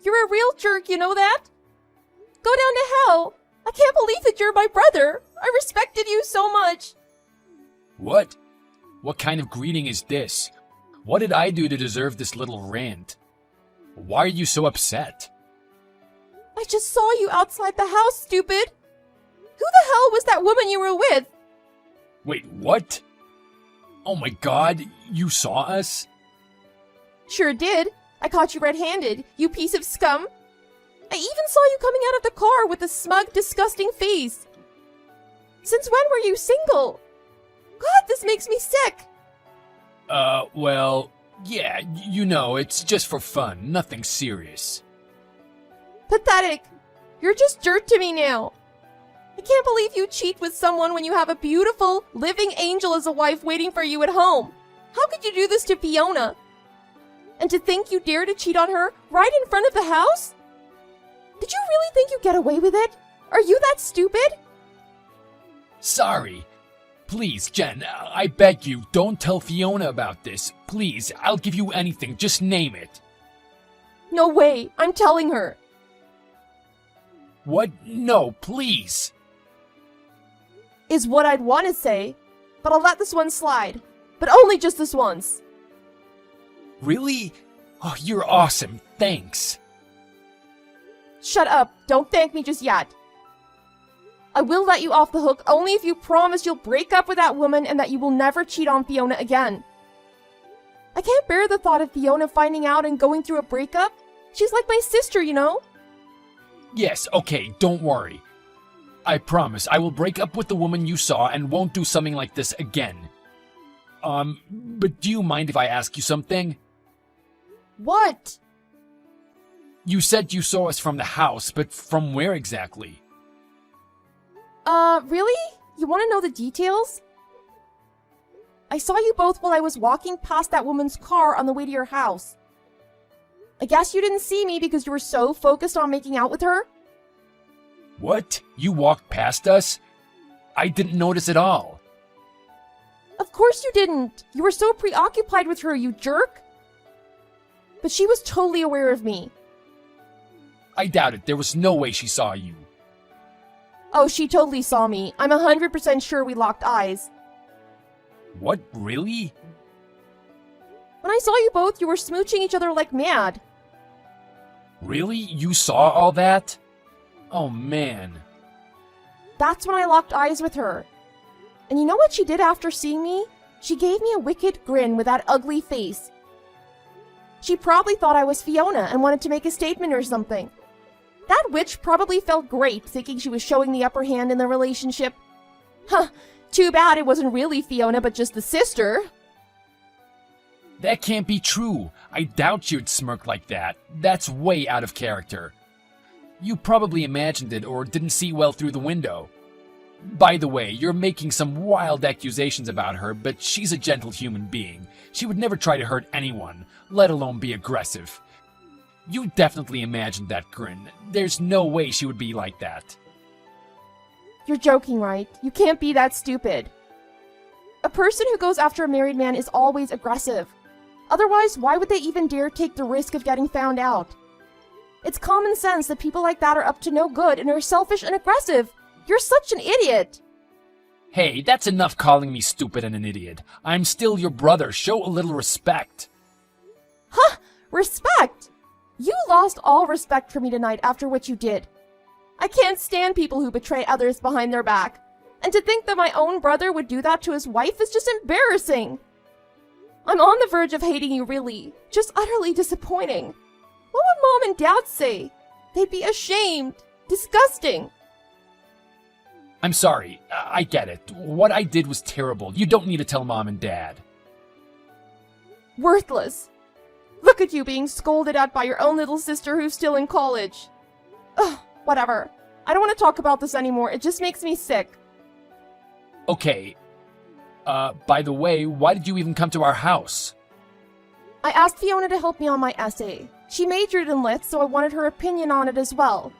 You're a real jerk, you know that? Go down to hell! I can't believe that you're my brother! I respected you so much! What? What kind of greeting is this? What did I do to deserve this little rant? Why are you so upset? I just saw you outside the house, stupid! Who the hell was that woman you were with? Wait, what? Oh my god, you saw us? Sure did. I caught you red-handed, you piece of scum. I even saw you coming out of the car with a smug, disgusting face. Since when were you single? God, this makes me sick. Well, yeah, you know, it's just for fun, nothing serious. Pathetic. You're just dirt to me now. I can't believe you cheat with someone when you have a beautiful, living angel as a wife waiting for you at home. How could you do this to Fiona? And to think you dare to cheat on her right in front of the house? Did you really think you'd get away with it? Are you that stupid? Sorry. Please, Jen, I beg you, don't tell Fiona about this. Please, I'll give you anything, just name it. No way, I'm telling her. What? No, please. Is what I'd want to say, but I'll let this one slide. But only just this once. Really? Oh, you're awesome, thanks. Shut up, don't thank me just yet. I will let you off the hook only if you promise you'll break up with that woman and that you will never cheat on Fiona again. I can't bear the thought of Fiona finding out and going through a breakup. She's like my sister, you know? Yes, okay, don't worry. I promise I will break up with the woman you saw and won't do something like this again. But do you mind if I ask you something? What? You said you saw us from the house, but from where exactly? Really? You want to know the details? I saw you both while I was walking past that woman's car on the way to your house. I guess you didn't see me because you were so focused on making out with her? What? You walked past us? I didn't notice at all. Of course you didn't. You were so preoccupied with her, you jerk. But she was totally aware of me. I doubt it. There was no way she saw you. Oh, she totally saw me. I'm 100% sure we locked eyes. What? Really? When I saw you both, you were smooching each other like mad. Really? You saw all that? Oh, man. That's when I locked eyes with her. And you know what she did after seeing me? She gave me a wicked grin with that ugly face. She probably thought I was Fiona and wanted to make a statement or something. That witch probably felt great thinking she was showing the upper hand in the relationship. Huh, too bad it wasn't really Fiona but just the sister. That can't be true. I doubt you'd smirk like that. That's way out of character. You probably imagined it or didn't see well through the window. By the way, you're making some wild accusations about her, but she's a gentle human being. She would never try to hurt anyone, let alone be aggressive. You definitely imagined that grin. There's no way she would be like that. You're joking, right? You can't be that stupid. A person who goes after a married man is always aggressive. Otherwise, why would they even dare take the risk of getting found out? It's common sense that people like that are up to no good and are selfish and aggressive. You're such an idiot. Hey, that's enough calling me stupid and an idiot. I'm still your brother. Show a little respect. Huh? Respect? You lost all respect for me tonight after what you did. I can't stand people who betray others behind their back. And to think that my own brother would do that to his wife is just embarrassing. I'm on the verge of hating you, really. Just utterly disappointing. What would Mom and Dad say? They'd be ashamed. Disgusting. I'm sorry. I get it. What I did was terrible. You don't need to tell Mom and Dad. Worthless. Look at you being scolded at by your own little sister who's still in college. Ugh, whatever. I don't want to talk about this anymore. It just makes me sick. Okay. By the way, why did you even come to our house? I asked Fiona to help me on my essay. She majored in lit, so I wanted her opinion on it as well.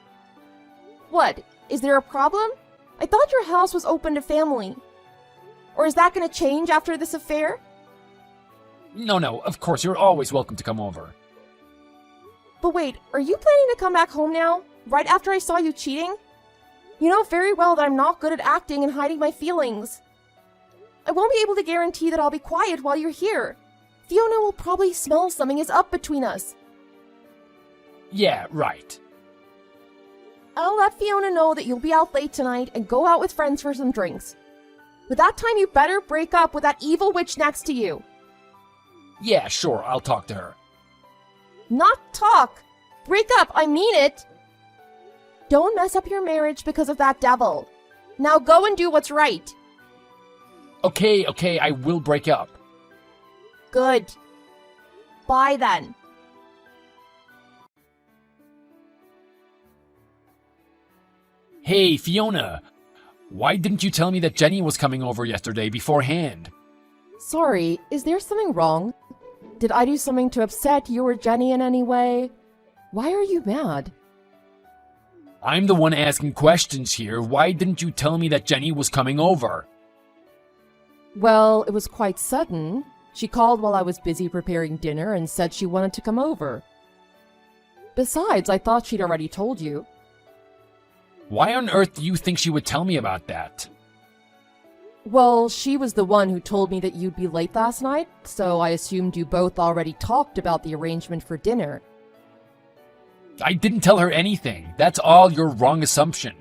What? Is there a problem? I thought your house was open to family. Or is that going to change after this affair? No, of course, you're always welcome to come over. But wait, are you planning to come back home now? Right after I saw you cheating? You know very well that I'm not good at acting and hiding my feelings. I won't be able to guarantee that I'll be quiet while you're here. Fiona will probably smell something is up between us. Yeah, right. I'll let Fiona know that you'll be out late tonight and go out with friends for some drinks. But that time you better break up with that evil witch next to you. Yeah, sure, I'll talk to her. Not talk! Break up, I mean it! Don't mess up your marriage because of that devil. Now go and do what's right. Okay, I will break up. Good. Bye then. Hey, Fiona! Why didn't you tell me that Jenny was coming over yesterday beforehand? Sorry, is there something wrong? Did I do something to upset you or Jenny in any way? Why are you mad? I'm the one asking questions here. Why didn't you tell me that Jenny was coming over? Well, it was quite sudden. She called while I was busy preparing dinner and said she wanted to come over. Besides, I thought she'd already told you. Why on earth do you think she would tell me about that? Well, she was the one who told me that you'd be late last night, so I assumed you both already talked about the arrangement for dinner. I didn't tell her anything. That's all your wrong assumption.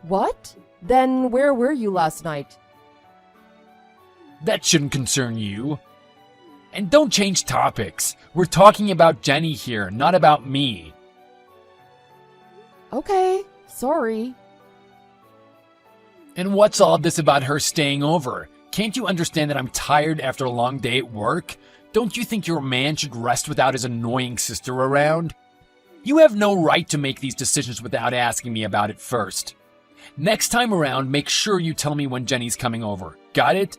What? Then where were you last night? That shouldn't concern you. And don't change topics. We're talking about Jenny here, not about me. Okay, sorry. And what's all this about her staying over? Can't you understand that I'm tired after a long day at work? Don't you think your man should rest without his annoying sister around? You have no right to make these decisions without asking me about it first. Next time around, make sure you tell me when Jenny's coming over. Got it?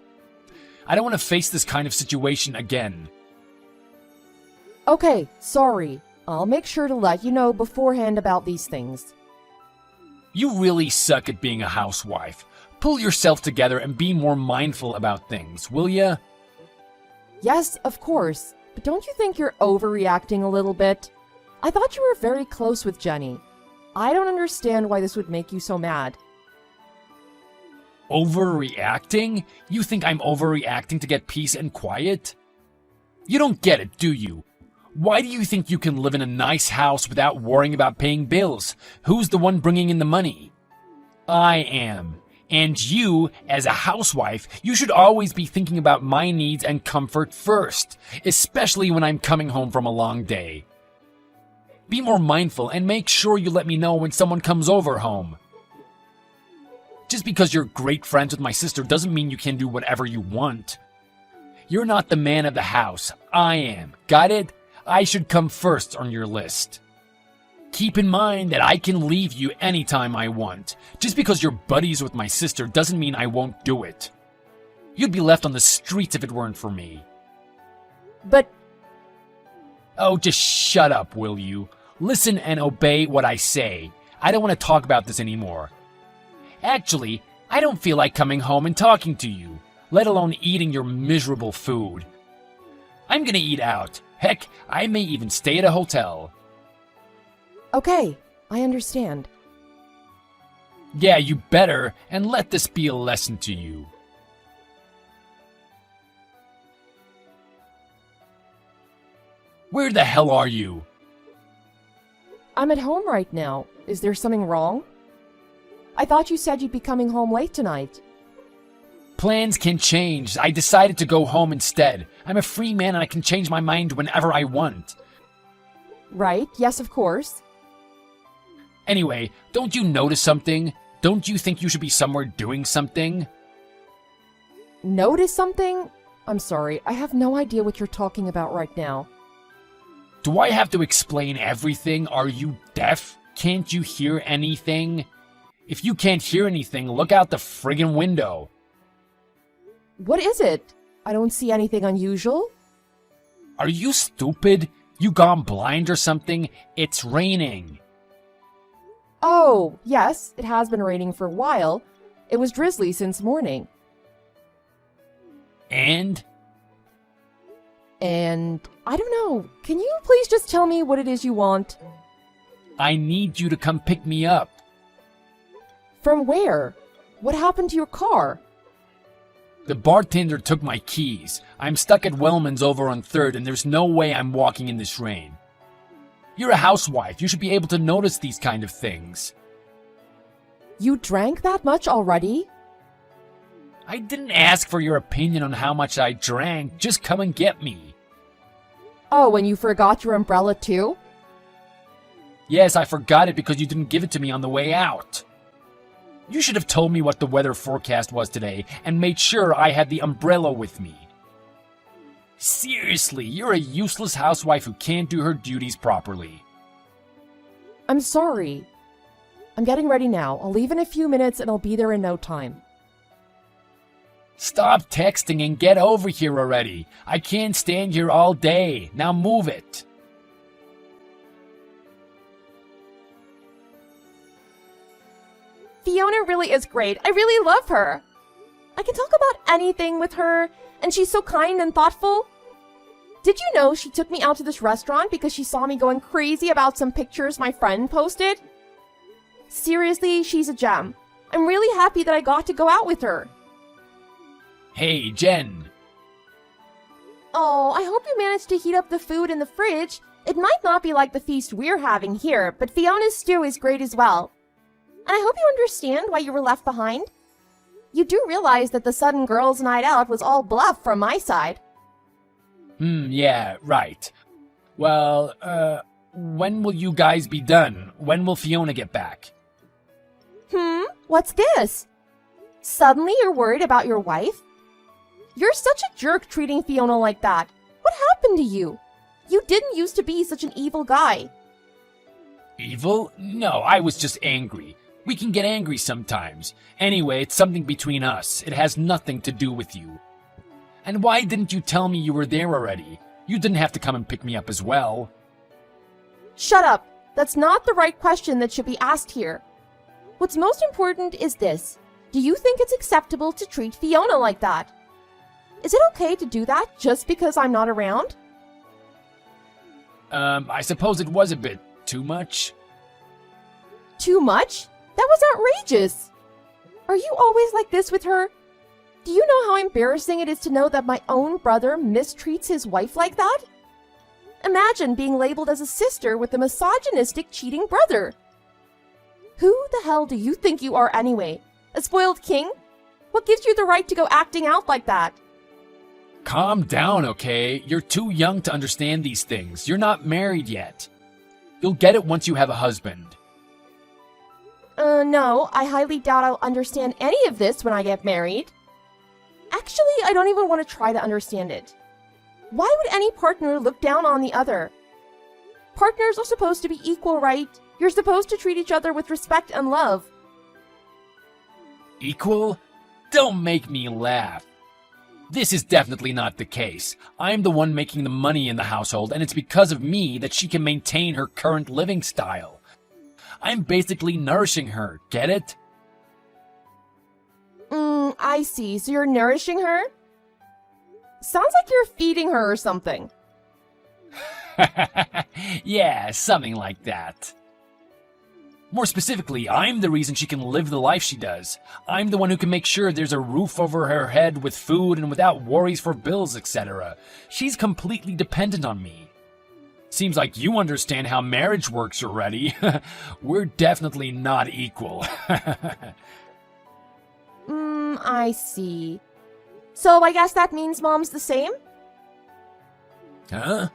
I don't want to face this kind of situation again. Okay, sorry. I'll make sure to let you know beforehand about these things. You really suck at being a housewife. Pull yourself together and be more mindful about things, will ya? Yes, of course. But don't you think you're overreacting a little bit? I thought you were very close with Jenny. I don't understand why this would make you so mad. Overreacting? You think I'm overreacting to get peace and quiet? You don't get it, do you? Why do you think you can live in a nice house without worrying about paying bills? Who's the one bringing in the money? I am. And you, as a housewife, you should always be thinking about my needs and comfort first, especially when I'm coming home from a long day. Be more mindful and make sure you let me know when someone comes over home. Just because you're great friends with my sister doesn't mean you can do whatever you want. You're not the man of the house. I am. Got it? I should come first on your list. Keep in mind that I can leave you anytime I want. Just because you're buddies with my sister doesn't mean I won't do it. You'd be left on the streets if it weren't for me. But... Oh, just shut up, will you? Listen and obey what I say. I don't want to talk about this anymore. Actually, I don't feel like coming home and talking to you, let alone eating your miserable food. I'm gonna eat out. Heck, I may even stay at a hotel. Okay, I understand. Yeah, you better, and let this be a lesson to you. Where the hell are you? I'm at home right now. Is there something wrong? I thought you said you'd be coming home late tonight. Plans can change. I decided to go home instead. I'm a free man and I can change my mind whenever I want. Right, yes, of course. Anyway, don't you notice something? Don't you think you should be somewhere doing something? Notice something? I'm sorry, I have no idea what you're talking about right now. Do I have to explain everything? Are you deaf? Can't you hear anything? If you can't hear anything, look out the friggin' window. What is it? I don't see anything unusual. Are you stupid? You gone blind or something? It's raining. Oh, yes, it has been raining for a while. It was drizzly since morning. And? And I don't know, can you please just tell me what it is you want? I need you to come pick me up. From where? What happened to your car? The bartender took my keys. I'm stuck at Wellman's over on 3rd, and there's no way I'm walking in this rain. You're a housewife. You should be able to notice these kind of things. You drank that much already? I didn't ask for your opinion on how much I drank. Just come and get me. Oh, and you forgot your umbrella too? Yes, I forgot it because you didn't give it to me on the way out. You should have told me what the weather forecast was today and made sure I had the umbrella with me. Seriously, you're a useless housewife who can't do her duties properly. I'm sorry. I'm getting ready now. I'll leave in a few minutes and I'll be there in no time. Stop texting and get over here already. I can't stand here all day. Now move it. Fiona really is great. I really love her. I can talk about anything with her, and she's so kind and thoughtful. Did you know she took me out to this restaurant because she saw me going crazy about some pictures my friend posted? Seriously, she's a gem. I'm really happy that I got to go out with her. Hey, Jen. Oh, I hope you managed to heat up the food in the fridge. It might not be like the feast we're having here, but Fiona's stew is great as well. And I hope you understand why you were left behind. You do realize that the sudden girls' night out was all bluff from my side. Yeah, right. Well, when will you guys be done? When will Fiona get back? What's this? Suddenly you're worried about your wife? You're such a jerk treating Fiona like that. What happened to you? You didn't used to be such an evil guy. Evil? No, I was just angry. We can get angry sometimes. Anyway, it's something between us. It has nothing to do with you. And why didn't you tell me you were there already? You didn't have to come and pick me up as well. Shut up. That's not the right question that should be asked here. What's most important is this. Do you think it's acceptable to treat Fiona like that? Is it okay to do that just because I'm not around? I suppose it was a bit too much. Too much? That was outrageous. Are you always like this with her? Do you know how embarrassing it is to know that my own brother mistreats his wife like that? Imagine being labeled as a sister with a misogynistic, cheating brother. Who the hell do you think you are anyway? A spoiled king? What gives you the right to go acting out like that? Calm down, okay? You're too young to understand these things. You're not married yet. You'll get it once you have a husband. No, I highly doubt I'll understand any of this when I get married. Actually, I don't even want to try to understand it. Why would any partner look down on the other? Partners are supposed to be equal, right? You're supposed to treat each other with respect and love. Equal? Don't make me laugh. This is definitely not the case. I'm the one making the money in the household, and it's because of me that she can maintain her current living style. I'm basically nourishing her, get it? I see. So you're nourishing her? Sounds like you're feeding her or something. Yeah, something like that. More specifically, I'm the reason she can live the life she does. I'm the one who can make sure there's a roof over her head with food and without worries for bills, etc. She's completely dependent on me. Seems like you understand how marriage works already. We're definitely not equal. I see. So I guess that means Mom's the same? Huh?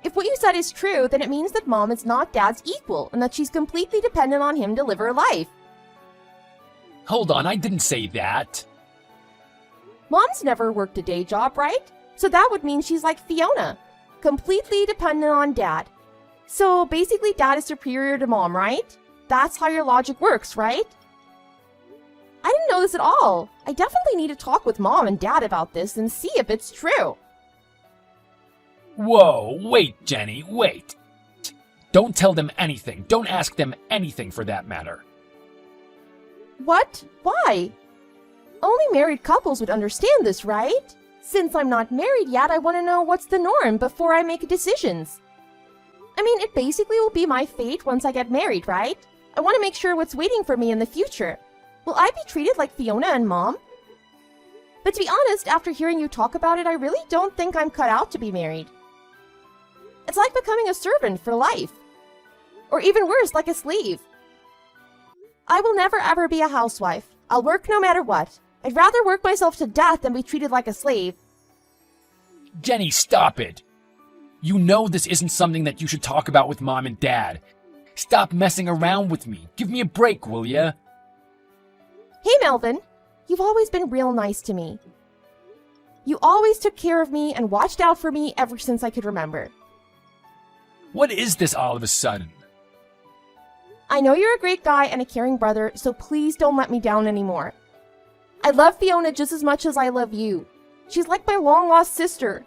If what you said is true, then it means that Mom is not Dad's equal and that she's completely dependent on him to live her life. Hold on, I didn't say that. Mom's never worked a day job, right? So that would mean she's like Fiona, completely dependent on Dad. So basically Dad is superior to Mom, right? That's how your logic works, right? I didn't know this at all. I definitely need to talk with Mom and Dad about this and see if it's true. Whoa, wait, Jenny, wait. Don't tell them anything. Don't ask them anything for that matter. What? Why? Only married couples would understand this, right? Since I'm not married yet, I want to know what's the norm before I make decisions. I mean, it basically will be my fate once I get married, right? I want to make sure what's waiting for me in the future. Will I be treated like Fiona and Mom? But to be honest, after hearing you talk about it, I really don't think I'm cut out to be married. It's like becoming a servant for life. Or even worse, like a slave. I will never ever be a housewife. I'll work no matter what. I'd rather work myself to death than be treated like a slave. Jenny, stop it! You know this isn't something that you should talk about with Mom and Dad. Stop messing around with me. Give me a break, will ya? Hey, Melvin. You've always been real nice to me. You always took care of me and watched out for me ever since I could remember. What is this all of a sudden? I know you're a great guy and a caring brother, so please don't let me down anymore. I love Fiona just as much as I love you. She's like my long-lost sister.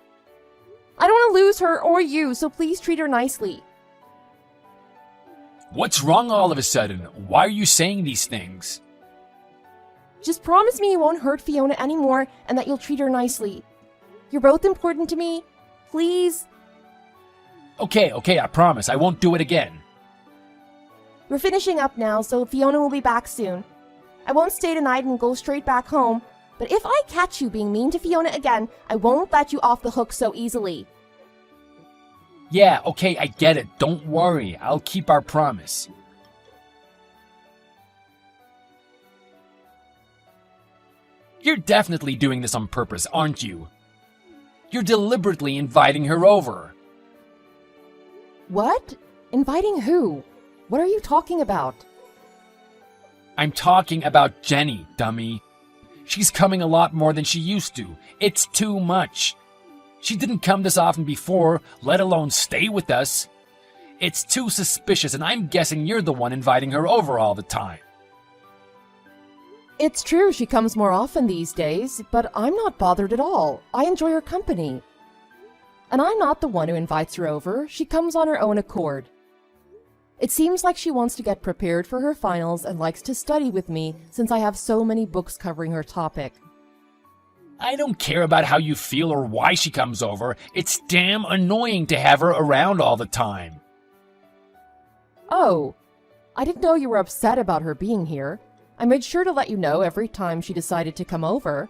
I don't want to lose her or you, so please treat her nicely. What's wrong all of a sudden? Why are you saying these things? Just promise me you won't hurt Fiona anymore and that you'll treat her nicely. You're both important to me. Please. Okay, I promise. I won't do it again. We're finishing up now, so Fiona will be back soon. I won't stay tonight and go straight back home, but if I catch you being mean to Fiona again, I won't let you off the hook so easily. Yeah, okay, I get it. Don't worry. I'll keep our promise. You're definitely doing this on purpose, aren't you? You're deliberately inviting her over. What? Inviting who? What are you talking about? I'm talking about Jenny, dummy. She's coming a lot more than she used to. It's too much. She didn't come this often before, let alone stay with us. It's too suspicious, and I'm guessing you're the one inviting her over all the time. It's true she comes more often these days, but I'm not bothered at all. I enjoy her company. And I'm not the one who invites her over. She comes on her own accord. It seems like she wants to get prepared for her finals and likes to study with me since I have so many books covering her topic. I don't care about how you feel or why she comes over. It's damn annoying to have her around all the time. Oh, I didn't know you were upset about her being here. I made sure to let you know every time she decided to come over.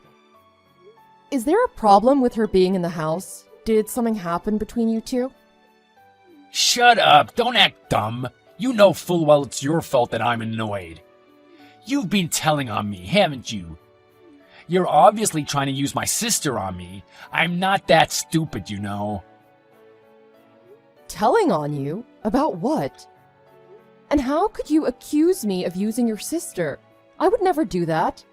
Is there a problem with her being in the house? Did something happen between you two? Shut up! Don't act dumb! You know full well it's your fault that I'm annoyed. You've been telling on me, haven't you? You're obviously trying to use my sister on me. I'm not that stupid, you know. Telling on you? About what? And how could you accuse me of using your sister? I would never do that.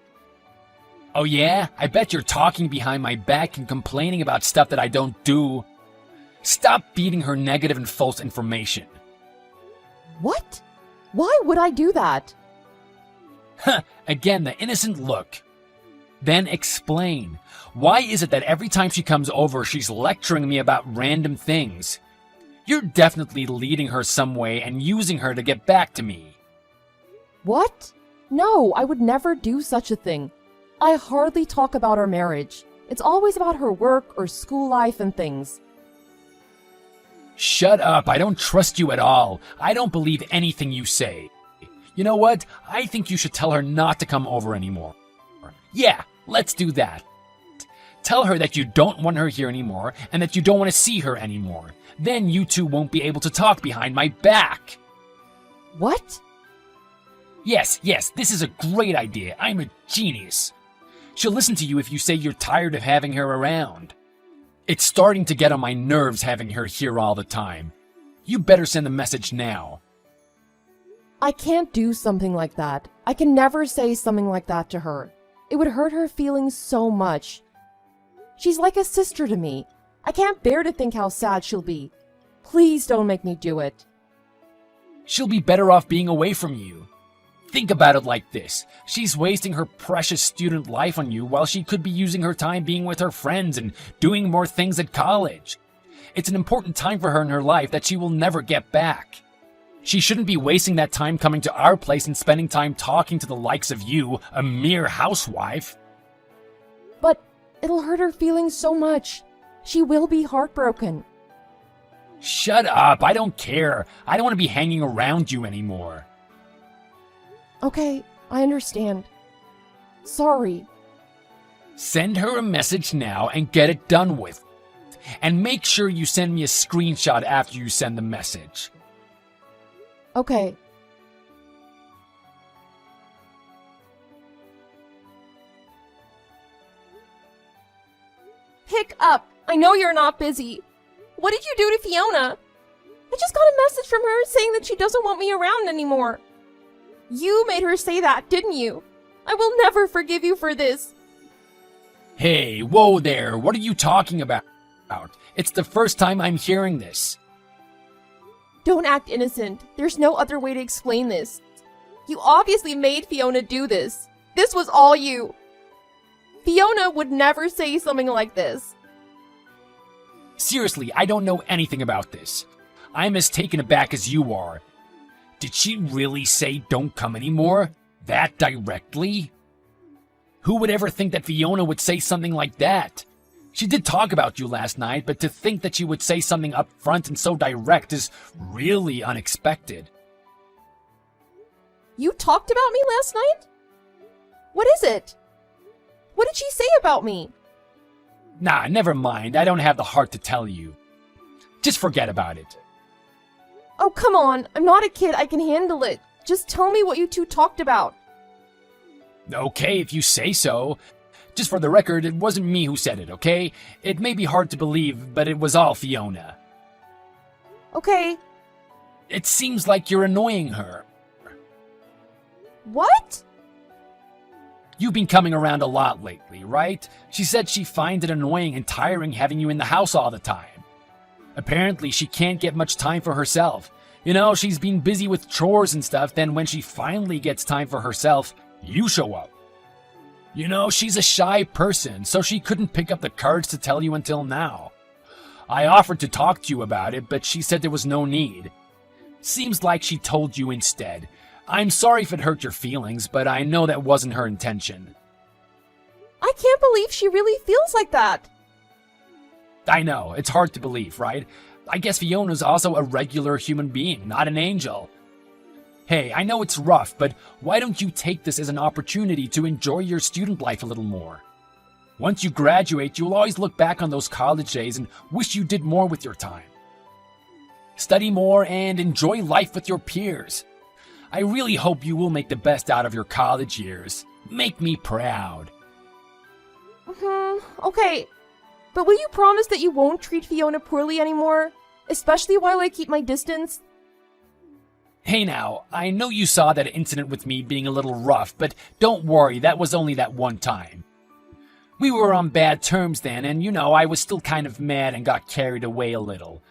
Oh yeah? I bet you're talking behind my back and complaining about stuff that I don't do. Stop feeding her negative and false information. What? Why would I do that? Huh, again, the innocent look. Then explain. Why is it that every time she comes over, she's lecturing me about random things? You're definitely leading her some way and using her to get back to me. What? No, I would never do such a thing. I hardly talk about our marriage. It's always about her work or school life and things. Shut up, I don't trust you at all. I don't believe anything you say. You know what? I think you should tell her not to come over anymore. Yeah, let's do that. Tell her that you don't want her here anymore and that you don't want to see her anymore. Then you two won't be able to talk behind my back. What? Yes, this is a great idea. I'm a genius. She'll listen to you if you say you're tired of having her around. It's starting to get on my nerves having her here all the time. You better send the message now. I can't do something like that. I can never say something like that to her. It would hurt her feelings so much. She's like a sister to me. I can't bear to think how sad she'll be. Please don't make me do it. She'll be better off being away from you. Think about it like this. She's wasting her precious student life on you while she could be using her time being with her friends and doing more things at college. It's an important time for her in her life that she will never get back. She shouldn't be wasting that time coming to our place and spending time talking to the likes of you, a mere housewife. But It'll hurt her feelings so much. She will be heartbroken. Shut up, I don't care. I don't want to be hanging around you anymore. Okay, I understand. Sorry. Send her a message now and get it done with. And make sure you send me a screenshot after you send the message. Okay. Pick up! I know you're not busy. What did you do to Fiona? I just got a message from her saying that she doesn't want me around anymore. You made her say that, didn't you? I will never forgive you for this. Hey, whoa there, what are you talking about? It's the first time I'm hearing this. Don't act innocent. There's no other way to explain this. You obviously made Fiona do this. This was all you. Fiona would never say something like this. Seriously, I don't know anything about this. I'm as taken aback as you are. Did she really say don't come anymore? That directly? Who would ever think that Fiona would say something like that? She did talk about you last night, but to think that she would say something up front and so direct is really unexpected. You talked about me last night? What is it? What did she say about me? Nah, never mind. I don't have the heart to tell you. Just forget about it. Oh, come on. I'm not a kid. I can handle it. Just tell me what you two talked about. Okay, if you say so. Just for the record, it wasn't me who said it, okay? It may be hard to believe, but it was all Fiona. Okay. It seems like you're annoying her. What? You've been coming around a lot lately, right? She said she finds it annoying and tiring having you in the house all the time. Apparently, she can't get much time for herself. You know, she's been busy with chores and stuff, then when she finally gets time for herself, you show up. You know, she's a shy person, so she couldn't pick up the courage to tell you until now. I offered to talk to you about it, but she said there was no need. Seems like she told you instead. I'm sorry if it hurt your feelings, but I know that wasn't her intention. I can't believe she really feels like that. I know, it's hard to believe, right? I guess Fiona's also a regular human being, not an angel. Hey, I know it's rough, but why don't you take this as an opportunity to enjoy your student life a little more? Once you graduate, you'll always look back on those college days and wish you did more with your time. Study more and enjoy life with your peers. I really hope you will make the best out of your college years. Make me proud. Okay. But will you promise that you won't treat Fiona poorly anymore? Especially while I keep my distance? Hey now, I know you saw that incident with me being a little rough, but don't worry, that was only that one time. We were on bad terms then, and you know, I was still kind of mad and got carried away a little.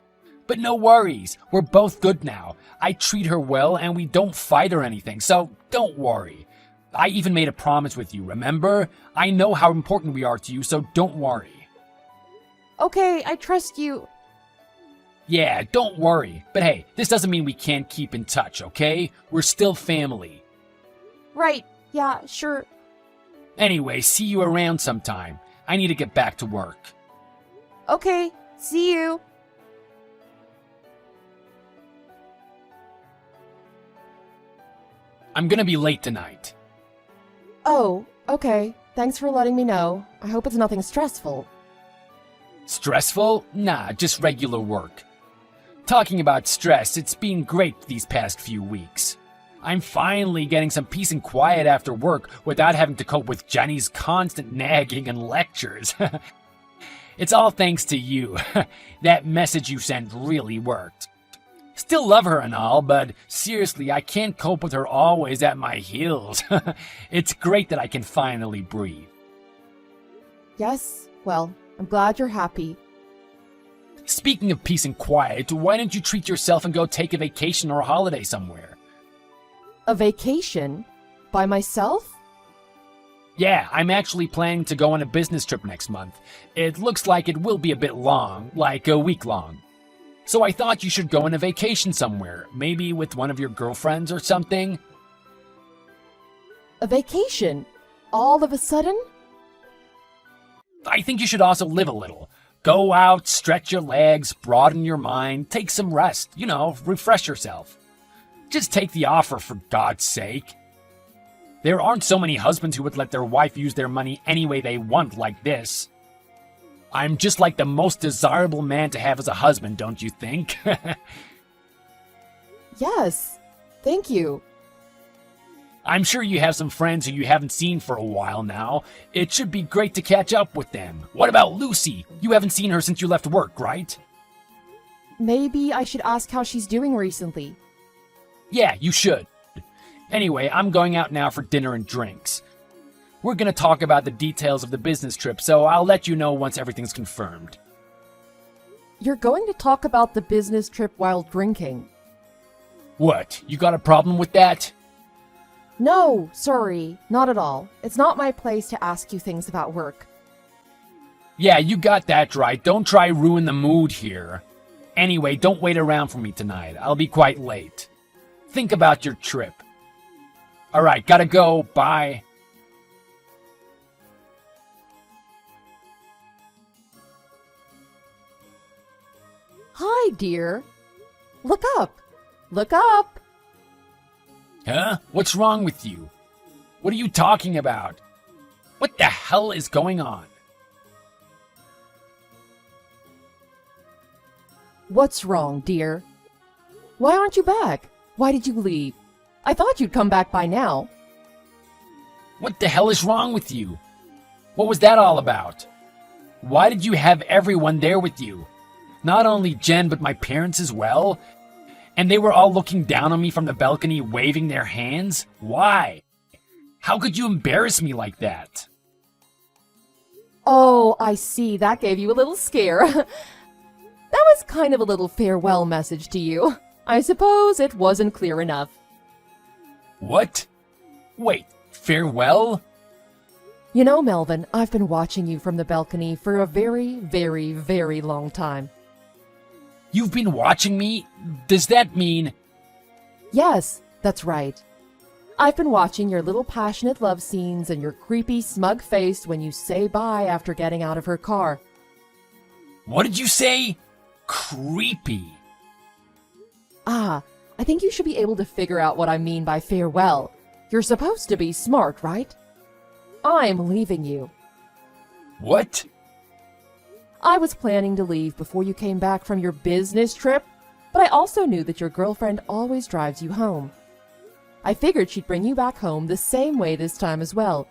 But no worries, we're both good now. I treat her well and we don't fight or anything, so don't worry. I even made a promise with you, remember? I know how important we are to you, so don't worry. Okay, I trust you. Yeah, don't worry. But hey, this doesn't mean we can't keep in touch, okay? We're still family. Right, yeah, sure. Anyway, see you around sometime. I need to get back to work. Okay, see you. I'm gonna be late tonight. Oh, okay. Thanks for letting me know. I hope it's nothing stressful. Stressful? Nah, just regular work. Talking about stress, it's been great these past few weeks. I'm finally getting some peace and quiet after work without having to cope with Jenny's constant nagging and lectures. It's all thanks to you. That message you sent really worked. Still love her and all, but seriously, I can't cope with her always at my heels. It's great that I can finally breathe. Yes, well, I'm glad you're happy. Speaking of peace and quiet, why don't you treat yourself and go take a vacation or a holiday somewhere? A vacation? By myself? Yeah, I'm actually planning to go on a business trip next month. It looks like it will be a bit long, like a week long. So I thought you should go on a vacation somewhere, maybe with one of your girlfriends or something. A vacation? All of a sudden? I think you should also live a little. Go out, stretch your legs, broaden your mind, take some rest, refresh yourself. Just take the offer, for God's sake. There aren't so many husbands who would let their wife use their money any way they want like this. I'm just like the most desirable man to have as a husband, don't you think? Yes, thank you. I'm sure you have some friends who you haven't seen for a while now. It should be great to catch up with them. What about Lucy? You haven't seen her since you left work, right? Maybe I should ask how she's doing recently. Yeah, you should. Anyway, I'm going out now for dinner and drinks. We're gonna talk about the details of the business trip, so I'll let you know once everything's confirmed. You're going to talk about the business trip while drinking. What, you got a problem with that? No, sorry, not at all. It's not my place to ask you things about work. Yeah, you got that right. Don't try ruin the mood here. Anyway, don't wait around for me tonight. I'll be quite late. Think about your trip. Alright, gotta go. Bye. Hi, dear. Look up. Look up. Huh? What's wrong with you? What are you talking about? What the hell is going on? What's wrong, dear? Why aren't you back? Why did you leave? I thought you'd come back by now. What the hell is wrong with you? What was that all about? Why did you have everyone there with you? Not only Jen, but my parents as well? And they were all looking down on me from the balcony, waving their hands? Why? How could you embarrass me like that? Oh, I see. That gave you a little scare. That was kind of a little farewell message to you. I suppose it wasn't clear enough. What? Wait, farewell? You know, Melvin, I've been watching you from the balcony for a very, very, very long time. You've been watching me? Does that mean... Yes, that's right. I've been watching your little passionate love scenes and your creepy, smug face when you say bye after getting out of her car. What did you say? Creepy. Ah, I think you should be able to figure out what I mean by farewell. You're supposed to be smart, right? I'm leaving you. What? I was planning to leave before you came back from your business trip, but I also knew that your girlfriend always drives you home. I figured she'd bring you back home the same way this time as well.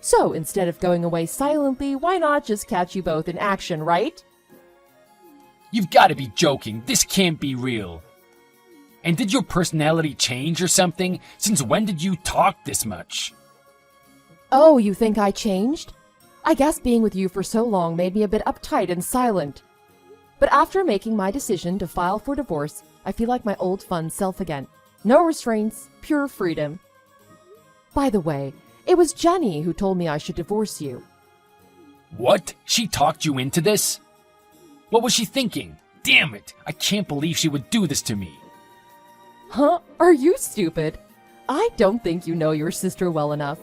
So instead of going away silently, why not just catch you both in action, right? You've got to be joking. This can't be real. And did your personality change or something? Since when did you talk this much? Oh, you think I changed? I guess being with you for so long made me a bit uptight and silent. But after making my decision to file for divorce, I feel like my old fun self again. No restraints, pure freedom. By the way, it was Jenny who told me I should divorce you. What? She talked you into this? What was she thinking? Damn it! I can't believe she would do this to me. Huh? Are you stupid? I don't think you know your sister well enough.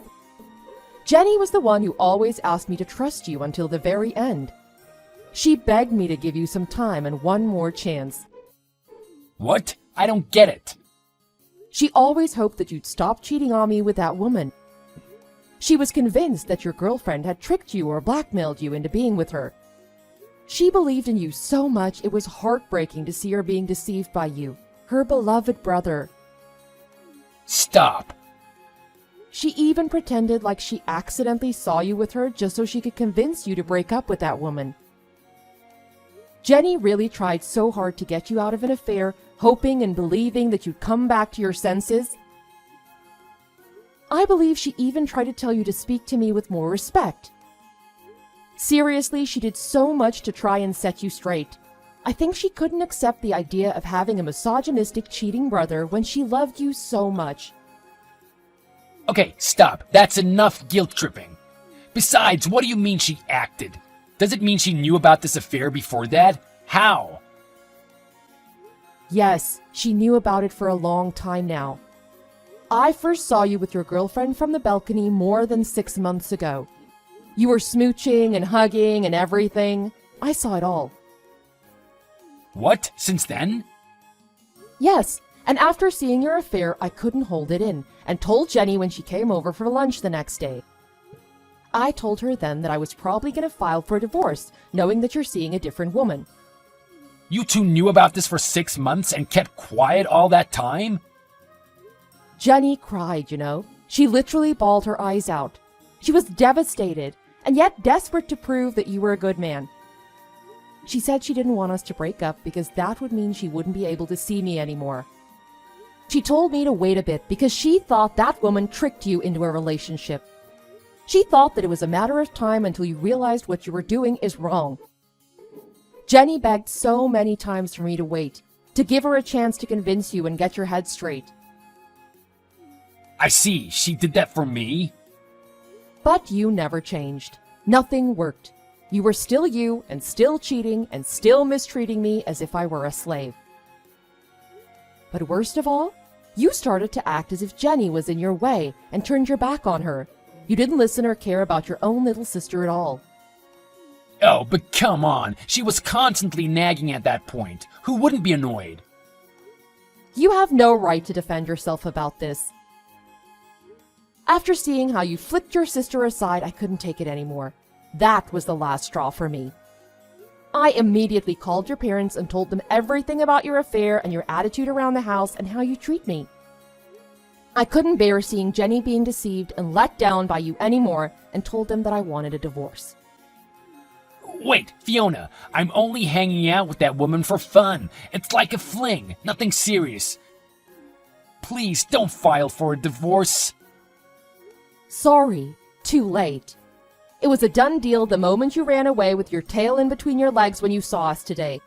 Jenny was the one who always asked me to trust you until the very end. She begged me to give you some time and one more chance. What? I don't get it. She always hoped that you'd stop cheating on me with that woman. She was convinced that your girlfriend had tricked you or blackmailed you into being with her. She believed in you so much it was heartbreaking to see her being deceived by you, her beloved brother. Stop. She even pretended like she accidentally saw you with her just so she could convince you to break up with that woman. Jenny really tried so hard to get you out of an affair, hoping and believing that you'd come back to your senses. I believe she even tried to tell you to speak to me with more respect. Seriously, she did so much to try and set you straight. I think she couldn't accept the idea of having a misogynistic, cheating brother when she loved you so much. Okay, stop. That's enough guilt tripping. Besides, what do you mean she acted? Does it mean she knew about this affair before that? How? Yes, she knew about it for a long time now. I first saw you with your girlfriend from the balcony more than 6 months ago. You were smooching and hugging and everything. I saw it all. What? Since then? Yes, and after seeing your affair, I couldn't hold it in and told Jenny when she came over for lunch the next day. I told her then that I was probably going to file for a divorce, knowing that you're seeing a different woman. You two knew about this for 6 months and kept quiet all that time? Jenny cried, you know. She literally bawled her eyes out. She was devastated, and yet desperate to prove that you were a good man. She said she didn't want us to break up because that would mean she wouldn't be able to see me anymore. She told me to wait a bit because she thought that woman tricked you into a relationship. She thought that it was a matter of time until you realized what you were doing is wrong. Jenny begged so many times for me to wait, to give her a chance to convince you and get your head straight. I see, she did that for me? But you never changed. Nothing worked. You were still you, and still cheating, and still mistreating me as if I were a slave. But worst of all, you started to act as if Jenny was in your way and turned your back on her. You didn't listen or care about your own little sister at all. Oh, but come on, she was constantly nagging at that point. Who wouldn't be annoyed? You have no right to defend yourself about this. After seeing how you flipped your sister aside, I couldn't take it anymore. That was the last straw for me. I immediately called your parents and told them everything about your affair and your attitude around the house and how you treat me. I couldn't bear seeing Jenny being deceived and let down by you anymore and told them that I wanted a divorce. Wait, Fiona, I'm only hanging out with that woman for fun. It's like a fling, nothing serious. Please don't file for a divorce. Sorry, too late. It was a done deal the moment you ran away with your tail in between your legs when you saw us today.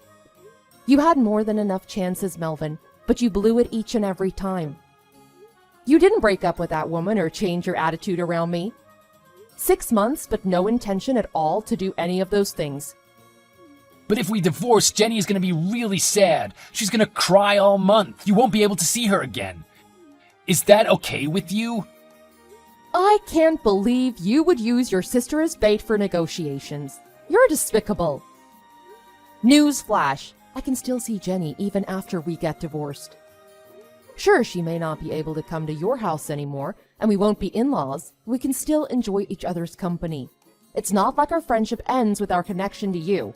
You had more than enough chances, Melvin, but you blew it each and every time. You didn't break up with that woman or change your attitude around me. 6 months, but no intention at all to do any of those things. But if we divorce, Jenny is going to be really sad. She's going to cry all month. You won't be able to see her again. Is that okay with you? I can't believe you would use your sister as bait for negotiations. You're despicable. Newsflash, I can still see Jenny even after we get divorced. Sure, she may not be able to come to your house anymore, and we won't be in-laws. We can still enjoy each other's company. It's not like our friendship ends with our connection to you.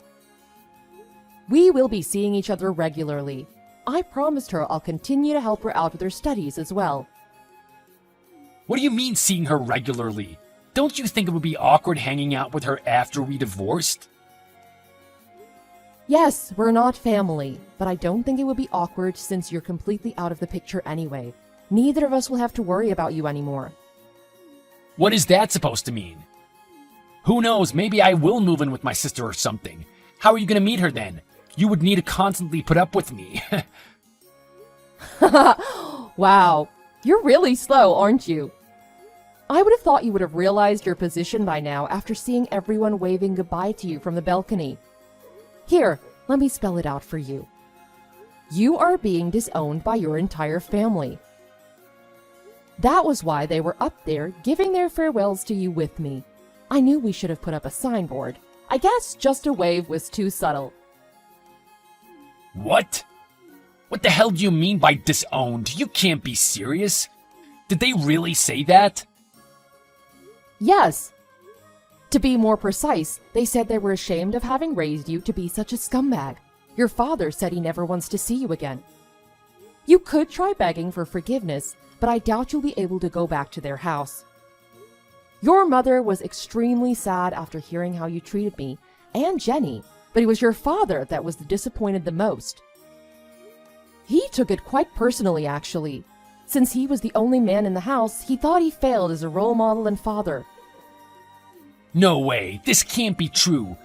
We will be seeing each other regularly. I promised her I'll continue to help her out with her studies as well. What do you mean seeing her regularly? Don't you think it would be awkward hanging out with her after we divorced? Yes, we're not family, but I don't think it would be awkward since you're completely out of the picture anyway. Neither of us will have to worry about you anymore. What is that supposed to mean? Who knows, maybe I will move in with my sister or something. How are you going to meet her then? You would need to constantly put up with me. Wow, you're really slow, aren't you? I would have thought you would have realized your position by now after seeing everyone waving goodbye to you from the balcony. Here, let me spell it out for you. You are being disowned by your entire family. That was why they were up there giving their farewells to you with me. I knew we should have put up a signboard. I guess just a wave was too subtle. What? What the hell do you mean by disowned? You can't be serious. Did they really say that? Yes. To be more precise, they said they were ashamed of having raised you to be such a scumbag. Your father said he never wants to see you again. You could try begging for forgiveness, but I doubt you'll be able to go back to their house. Your mother was extremely sad after hearing how you treated me, and Jenny, but it was your father that was disappointed the most. He took it quite personally, actually. Since he was the only man in the house, he thought he failed as a role model and father. No way, this can't be true.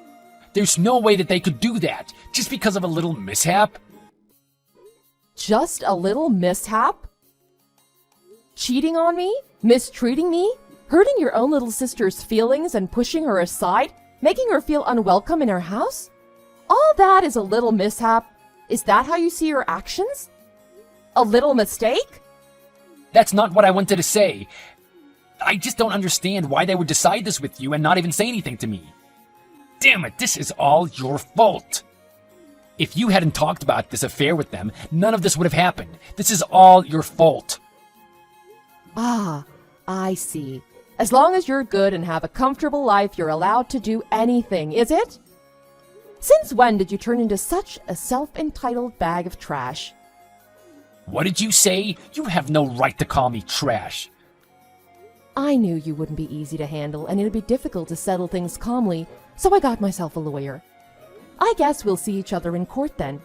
There's no way that they could do that, just because of a little mishap. Just a little mishap? Cheating on me? Mistreating me? Hurting your own little sister's feelings and pushing her aside? Making her feel unwelcome in her house? All that is a little mishap? Is that how you see your actions? A little mistake? That's not what I wanted to say. I just don't understand why they would decide this with you and not even say anything to me. Damn it, this is all your fault. If you hadn't talked about this affair with them, none of this would have happened. This is all your fault. Ah, I see. As long as you're good and have a comfortable life, you're allowed to do anything, is it? Since when did you turn into such a self-entitled bag of trash? What did you say? You have no right to call me trash. I knew you wouldn't be easy to handle and it'd be difficult to settle things calmly, so I got myself a lawyer. I guess we'll see each other in court then.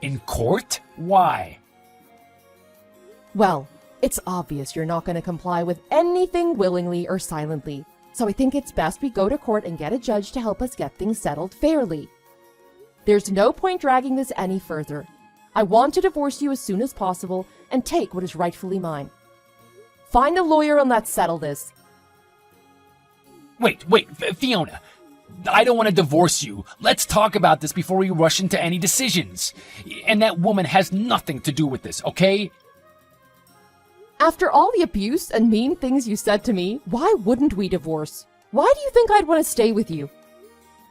In court? Why? Well, it's obvious you're not going to comply with anything willingly or silently, so I think it's best we go to court and get a judge to help us get things settled fairly. There's no point dragging this any further. I want to divorce you as soon as possible and take what is rightfully mine. Find a lawyer and let's settle this. Wait, Fiona. I don't want to divorce you. Let's talk about this before we rush into any decisions. And that woman has nothing to do with this, okay? After all the abuse and mean things you said to me, why wouldn't we divorce? Why do you think I'd want to stay with you?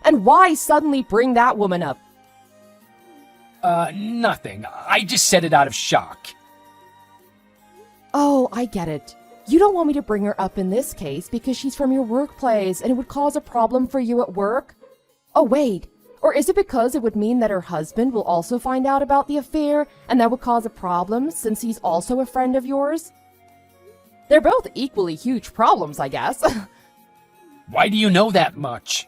And why suddenly bring that woman up? Nothing. I just said it out of shock. Oh, I get it. You don't want me to bring her up in this case because she's from your workplace and it would cause a problem for you at work? Oh, wait. Or is it because it would mean that her husband will also find out about the affair and that would cause a problem since he's also a friend of yours? They're both equally huge problems, I guess. Why do you know that much?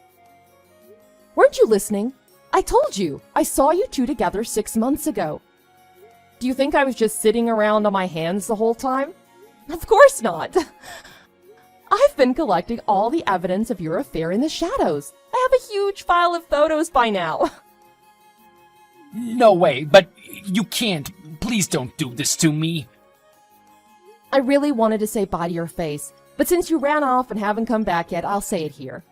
Weren't you listening? I told you. I saw you two together 6 months ago. Do you think I was just sitting around on my hands the whole time? Of course not. I've been collecting all the evidence of your affair in the shadows. I have a huge file of photos by now. No way, but you can't. Please don't do this to me. I really wanted to say bye to your face, but since you ran off and haven't come back yet, I'll say it here.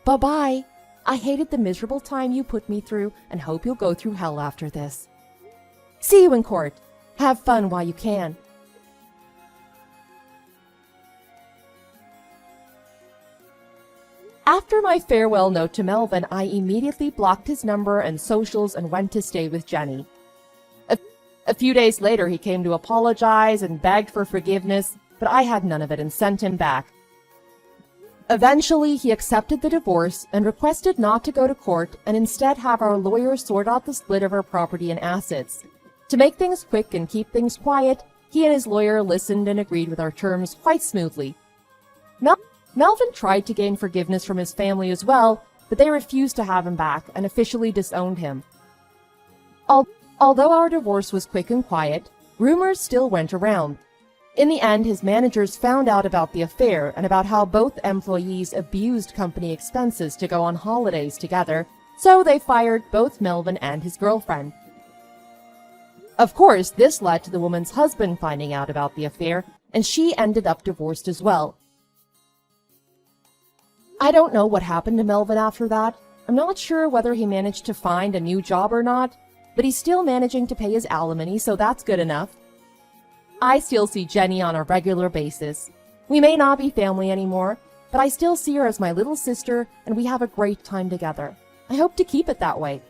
Bye-bye. I hated the miserable time you put me through and hope you'll go through hell after this. See you in court. Have fun while you can. After my farewell note to Melvin, I immediately blocked his number and socials and went to stay with Jenny. A few days later, he came to apologize and begged for forgiveness, but I had none of it and sent him back. Eventually, he accepted the divorce and requested not to go to court and instead have our lawyer sort out the split of our property and assets. To make things quick and keep things quiet, he and his lawyer listened and agreed with our terms quite smoothly. Melvin tried to gain forgiveness from his family as well, but they refused to have him back and officially disowned him. Although our divorce was quick and quiet, rumors still went around. In the end, his managers found out about the affair and about how both employees abused company expenses to go on holidays together, so they fired both Melvin and his girlfriend. Of course, this led to the woman's husband finding out about the affair, and she ended up divorced as well. I don't know what happened to Melvin after that. I'm not sure whether he managed to find a new job or not, but he's still managing to pay his alimony, so that's good enough. I still see Jenny on a regular basis. We may not be family anymore, but I still see her as my little sister, and we have a great time together. I hope to keep it that way.